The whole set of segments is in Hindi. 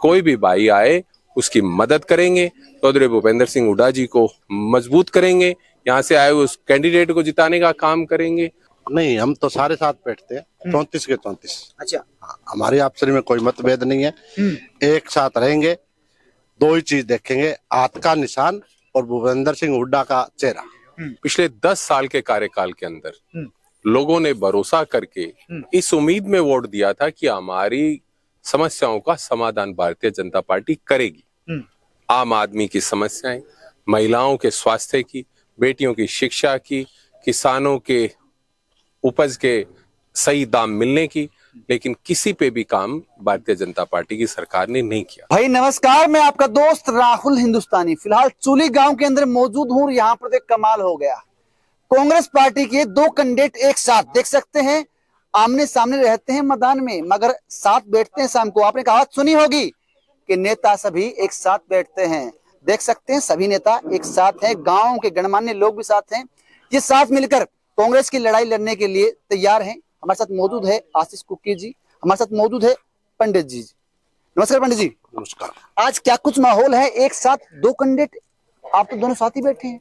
कोई भी भाई आए उसकी मदद करेंगे। चौधरी भूपेंद्र सिंह हुड्डा जी को मजबूत करेंगे, यहाँ से आए उस कैंडिडेट को जिताने का काम करेंगे। नहीं, हम तो सारे साथ बैठते हैं 34 के 34। अच्छा, हमारी आपस में कोई मतभेद नहीं है, एक साथ रहेंगे। दो ही चीज देखेंगे, हाथ का निशान और भूपेंद्र सिंह हुड्डा का चेहरा। पिछले 10 साल के कार्यकाल के अंदर लोगों ने भरोसा करके इस उम्मीद में वोट दिया था कि हमारी समस्याओं का समाधान भारतीय जनता पार्टी करेगी। आम आदमी की समस्याएं, महिलाओं के स्वास्थ्य की, बेटियों की शिक्षा की, किसानों के उपज के सही दाम मिलने की, लेकिन किसी पे भी काम भारतीय जनता पार्टी की सरकार ने नहीं किया। भाई नमस्कार, मैं आपका दोस्त राहुल हिंदुस्तानी फिलहाल चुली गांव के अंदर मौजूद हूँ। यहाँ पर एक कमाल हो गया। कांग्रेस पार्टी के दो कैंडिडेट एक साथ देख सकते हैं, आमने सामने रहते हैं मैदान में, मगर साथ बैठते हैं शाम को। आपने कहा सुनी होगी कि नेता सभी एक साथ बैठते हैं। देख सकते हैं सभी नेता एक साथ हैं, गांव के गणमान्य लोग भी साथ हैं। ये साथ मिलकर कांग्रेस की लड़ाई लड़ने के लिए तैयार हैं। हमारे साथ मौजूद है आशीष कुकी जी, हमारे साथ मौजूद है पंडित जी। नमस्कार पंडित जी। नमस्कार। आज क्या कुछ माहौल है, एक साथ दो कैंडिडेट, आप तो दोनों साथ ही बैठे हैं?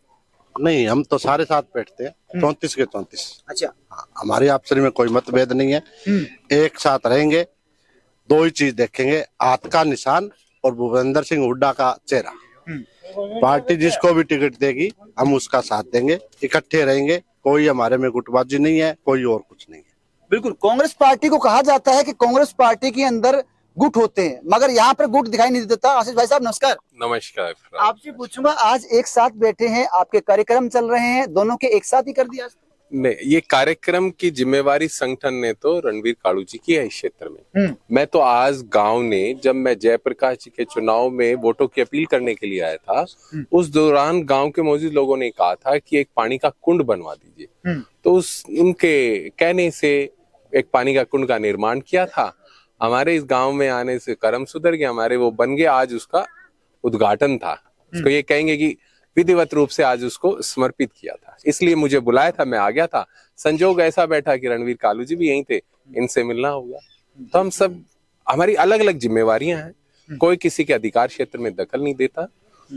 नहीं, हम तो सारे साथ बैठते हैं 34 के 34। अच्छा, हमारी आपस में कोई मतभेद नहीं है, एक साथ रहेंगे। दो ही चीज देखेंगे, हाथ का निशान और भूपेंद्र सिंह हुड्डा का चेहरा। पार्टी जिसको भी टिकट देगी हम उसका साथ देंगे, इकट्ठे रहेंगे। कोई हमारे में गुटबाजी नहीं है, कोई और कुछ नहीं है। बिल्कुल। कांग्रेस पार्टी को कहा जाता है कि कांग्रेस पार्टी के अंदर गुट होते हैं, मगर यहाँ पर गुट दिखाई नहीं देता। आशीष भाई साहब नमस्कार। नमस्कार। आपसे पूछूंगा, आज एक साथ बैठे हैं, आपके कार्यक्रम चल रहे हैं, दोनों के एक साथ ही कर दिया? नहीं, ये कार्यक्रम की जिम्मेवारी संगठन ने तो रणवीर कालू जी की है इस क्षेत्र में। मैं तो आज गांव ने, जब मैं जयप्रकाश जी के चुनाव में वोटों की अपील करने के लिए आया था, उस दौरान गांव के मौजूद लोगों ने कहा था कि एक पानी का कुंड बनवा दीजिए। तो उनके कहने से एक पानी का कुंड का निर्माण किया था। हमारे इस गांव में आने से कर्म सुधर गया, हमारे वो बन गया। आज उसका उद्घाटन था, उसको ये कहेंगे कि विधिवत रूप से आज उसको समर्पित किया था। इसलिए मुझे बुलाया था, मैं आ गया था। संजोग ऐसा बैठा कि रणवीर कालू जी भी यहीं थे, इनसे मिलना होगा। तो हम सब, हमारी अलग अलग जिम्मेवारियां हैं, कोई किसी के अधिकार क्षेत्र में दखल नहीं देता।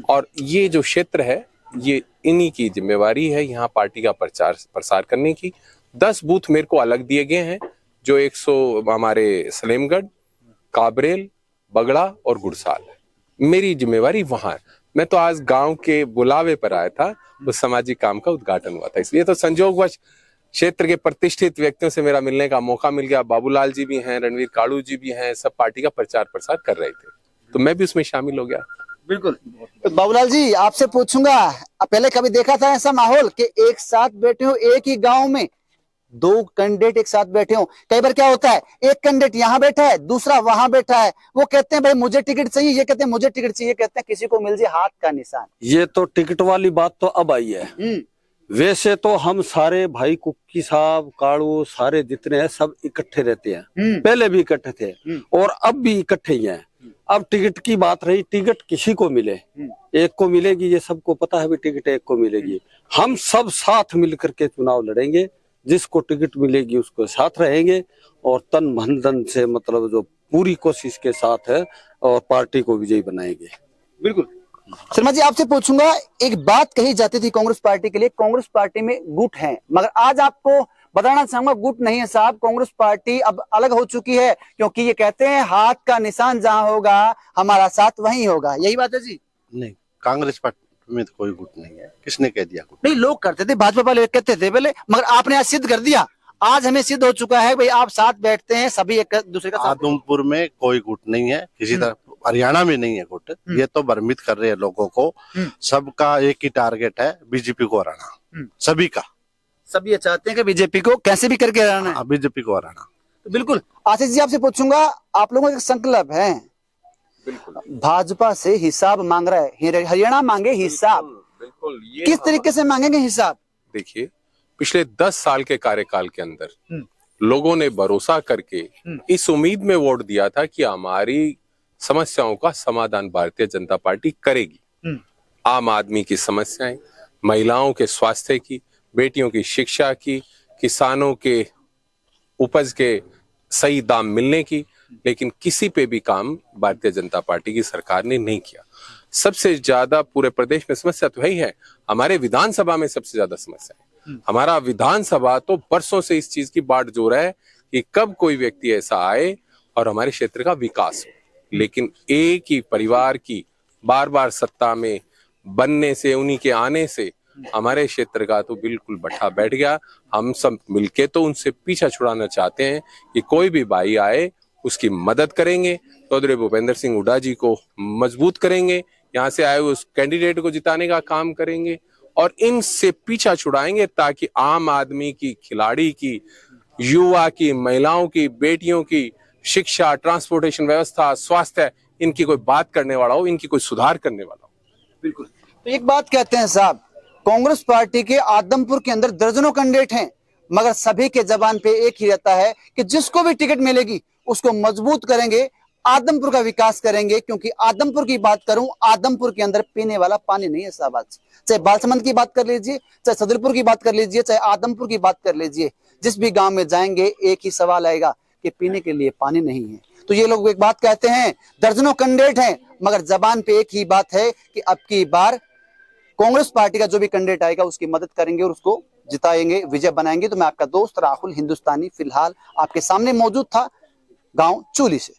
और ये जो क्षेत्र है, ये इन्हीं की जिम्मेवारी है यहाँ पार्टी का प्रचार प्रसार करने की। 10 बूथ मेरे को अलग दिए गए हैं, जो 100 हमारे सलेमगढ़, काबरेल, बगड़ा और गुड़साल है। मेरी जिम्मेवारी वहां है। मैं तो आज गांव के बुलावे पर आया था, उस सामाजिक काम का उद्घाटन हुआ था, इसलिए तो संजोगवश क्षेत्र के प्रतिष्ठित व्यक्तियों से मेरा मिलने का मौका मिल गया। बाबूलाल जी भी हैं, रणवीर कालू जी भी हैं, सब पार्टी का प्रचार प्रसार कर रहे थे, तो मैं भी उसमें शामिल हो गया। बिल्कुल। तो बाबूलाल जी आपसे पूछूंगा, पहले कभी देखा था ऐसा माहौल कि एक साथ बैठे हो, एक ही गांव में दो कैंडिडेट एक साथ बैठे हो? कई बार क्या होता है, एक कैंडिडेट यहाँ बैठा है, दूसरा वहां बैठा है, वो कहते हैं भाई मुझे टिकट चाहिए, ये कहते हैं मुझे टिकट चाहिए, कहते हैं किसी को मिल जाए हाथ का निशान। ये तो टिकट वाली बात तो अब आई है। वैसे तो हम सारे भाई कुक्की साहब, कालू, सारे जितने हैं सब इकट्ठे रहते हैं, पहले भी इकट्ठे थे और अब भी इकट्ठे ही हैं। अब टिकट की बात रही, टिकट किसी को मिले, एक को मिलेगी, ये सबको पता है भी टिकट एक को मिलेगी। हम सब साथ मिलकर के चुनाव लड़ेंगे, जिसको टिकट मिलेगी उसको साथ रहेंगे और तन मन धन से, मतलब जो पूरी कोशिश के साथ है, और पार्टी को विजयी बनाएंगे। बिल्कुल। शर्मा जी आपसे पूछूंगा, एक बात कही जाती थी कांग्रेस पार्टी के लिए, कांग्रेस पार्टी में गुट है, मगर आज आपको बताना चाहूंगा गुट नहीं है साहब। कांग्रेस पार्टी अब अलग हो चुकी है, क्योंकि ये कहते हैं हाथ का निशान जहां होगा हमारा साथ वहीं होगा। यही बात है जी? नहीं, कांग्रेस पार्टी में तो कोई गुट नहीं है। किसने कह दिया गुट? नहीं, लोग करते थे, भाजपा वाले कहते थे पहले, मगर आपने आज सिद्ध कर दिया। आज हमें सिद्ध हो चुका है भाई आप साथ बैठते हैं, सभी एक दूसरे का साथ। आदमपुर में कोई गुट नहीं है किसी तरह, हरियाणा में नहीं है गुट। ये तो भ्रमित कर रहे हैं लोगों को। सबका एक ही टारगेट है, बीजेपी को हराना, सभी का। सभी ये चाहते हैं कि बीजेपी को कैसे भी करके हराना है, बीजेपी को हराना। तो बिल्कुल। आशीष जी आपसे पूछूंगा, आप लोगों का संकल्प है, भाजपा से हिसाब मांग रहा है, हरियाणा मांगे हिसाब, बिल्कुल। ये किस तरीके से मांगेंगे हिसाब? देखिए, पिछले 10 साल के कार्यकाल के अंदर लोगों ने भरोसा करके इस उम्मीद में वोट दिया था कि हमारी समस्याओं का समाधान भारतीय जनता पार्टी करेगी। आम आदमी की समस्याएं, महिलाओं के स्वास्थ्य की, बेटियों की शिक्षा की, किसानों के उपज के सही दाम मिलने की, लेकिन किसी पे भी काम भारतीय जनता पार्टी की सरकार ने नहीं किया। सबसे ज्यादा पूरे प्रदेश में समस्या तो यही है, हमारे विधानसभा में सबसे ज्यादा समस्या है। हमारा विधानसभा तो बरसों से इस चीज की बाट जोर है कि कब कोई व्यक्ति ऐसा आए और हमारे क्षेत्र का विकास हो, लेकिन एक ही परिवार की बार बार सत्ता में बनने से, उन्हीं के आने से हमारे क्षेत्र का तो बिल्कुल बट्ठा बैठ गया। हम सब मिलके तो उनसे पीछा छुड़ाना चाहते हैं कि कोई भी भाई आए उसकी मदद करेंगे, चौधरी भूपेंद्र सिंह हुड्डा जी को मजबूत करेंगे, यहाँ से आए उस कैंडिडेट को जिताने का काम करेंगे और इनसे पीछा छुड़ाएंगे ताकि आम आदमी की, खिलाड़ी की, युवा की, महिलाओं की, बेटियों की शिक्षा, ट्रांसपोर्टेशन व्यवस्था, स्वास्थ्य, इनकी कोई बात करने वाला हो, इनकी कोई सुधार करने वाला हो। बिल्कुल। तो एक बात कहते हैं साहब, कांग्रेस पार्टी के आदमपुर के अंदर दर्जनों कैंडिडेट हैं, मगर सभी के जबान पे एक ही रहता है कि जिसको भी टिकट मिलेगी उसको मजबूत करेंगे, आदमपुर का विकास करेंगे। क्योंकि आदमपुर की बात करूं, आदमपुर के अंदर पीने वाला पानी नहीं है साहब। आज चाहे बालसमंद की बात कर लीजिए, चाहे सदरपुर की बात कर लीजिए, चाहे आदमपुर की बात कर लीजिए, जिस भी गांव में जाएंगे एक ही सवाल आएगा कि पीने के लिए पानी नहीं है। तो ये लोग एक बात कहते हैं, दर्जनों कैंडिडेट हैं मगर जबान पे एक ही बात है कि अब की बार कांग्रेस पार्टी का जो भी कैंडिडेट आएगा उसकी मदद करेंगे और उसको जिताएंगे, विजय बनाएंगे। तो मैं आपका दोस्त राहुल हिंदुस्तानी फिलहाल आपके सामने मौजूद था गांव चूली से।